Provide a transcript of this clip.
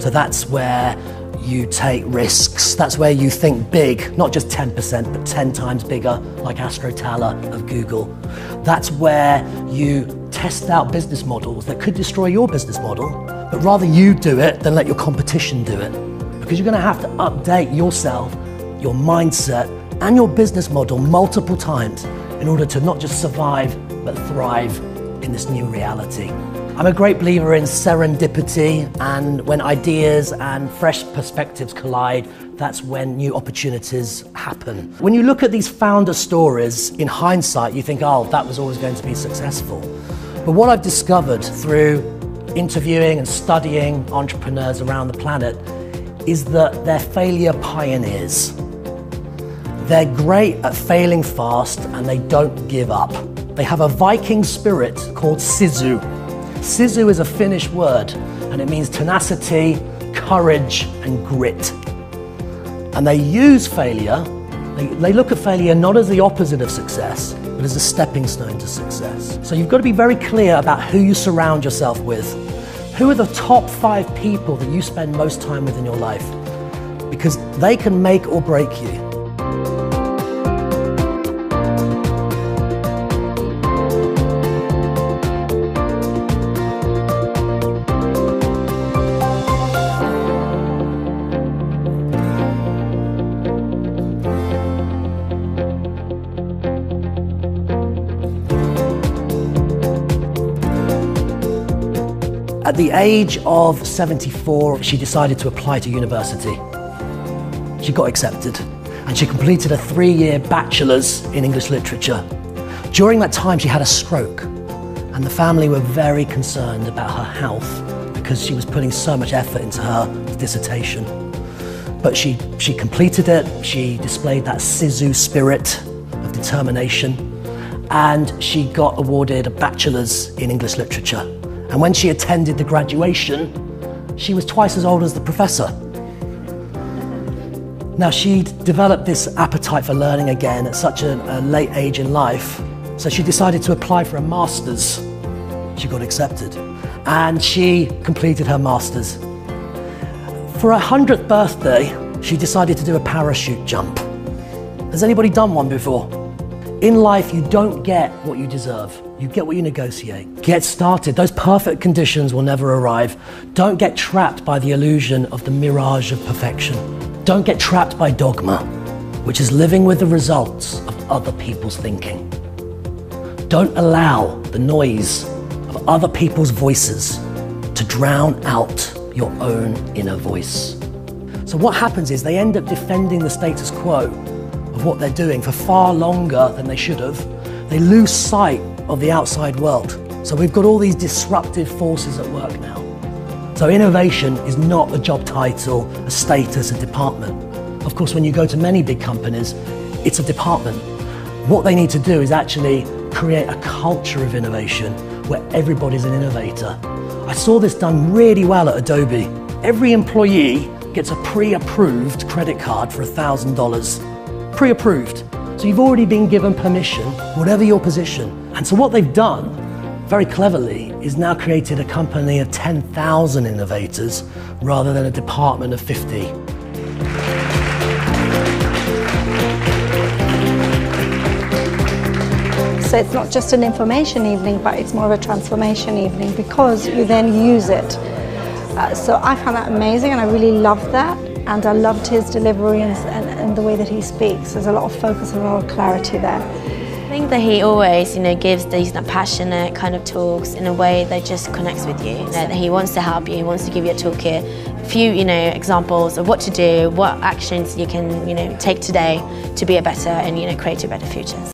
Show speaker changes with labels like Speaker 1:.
Speaker 1: So that's where you take risks. That's where you think big, not just 10%, but 10 times bigger, like Astro Tala of Google. That's where you test out business models that could destroy your business model, but rather you do it than let your competition do it. Because you're going to have to update yourself, your mindset, and your business model multiple times in order to not just survive, but thrive in this new reality. I'm a great believer in serendipity, and when ideas and fresh perspectives collide, that's when new opportunities happen. When you look at these founder stories, in hindsight, you think, oh, that was always going to be successful. But what I've discovered through interviewing and studying entrepreneurs around the planet is that they're failure pioneers. They're great at failing fast and they don't give up. They have a Viking spirit called sisu. Sisu is a Finnish word and it means tenacity, courage and grit. And they use failure, they look at failure not as the opposite of success, but as a stepping stone to success. So you've got to be very clear about who you surround yourself with. Who are the top 5 people that you spend most time with in your life? Because they can make or break you. At the age of 74, she decided to apply to university. She got accepted and she completed a 3-year bachelor's in English literature. During that time, she had a stroke and the family were very concerned about her health because she was putting so much effort into her dissertation. But she completed it, she displayed that sisu spirit of determination, and she got awarded a bachelor's in English literature. And when she attended the graduation, she was twice as old as the professor. Now, she'd developed this appetite for learning again at such a late age in life, so she decided to apply for a master's. She got accepted, and she completed her master's. For her 100th birthday, she decided to do a parachute jump. Has anybody done one before? In life, you don't get what you deserve. You get what you negotiate. Get started. Those perfect conditions will never arrive. Don't get trapped by the illusion of the mirage of perfection. Don't get trapped by dogma, which is living with the results of other people's thinking. Don't allow the noise of other people's voices to drown out your own inner voice. So what happens is they end up defending the status quo of what they're doing for far longer than they should have. They lose sight of the outside world. So we've got all these disruptive forces at work now. So innovation is not a job title, a status, a department. Of course, when you go to many big companies, it's a department. What they need to do is actually create a culture of innovation where everybody's an innovator. I saw this done really well at Adobe. Every employee gets a pre-approved credit card for $1,000. Pre-approved. So you've already been given permission, whatever your position. And so what they've done, very cleverly, is now created a company of 10,000 innovators rather than a department of 50.
Speaker 2: So it's not just an information evening, but it's more of a transformation evening because you then use it. So I found that amazing and I really loved that. And I loved his delivery and the way that he speaks. There's a lot of focus and a lot of clarity there.
Speaker 3: I think that he always, gives these passionate kind of talks in a way that just connects with you. That he wants to help you, he wants to give you a toolkit, a few, examples of what to do, what actions you can, take today to be a better and, create a better future.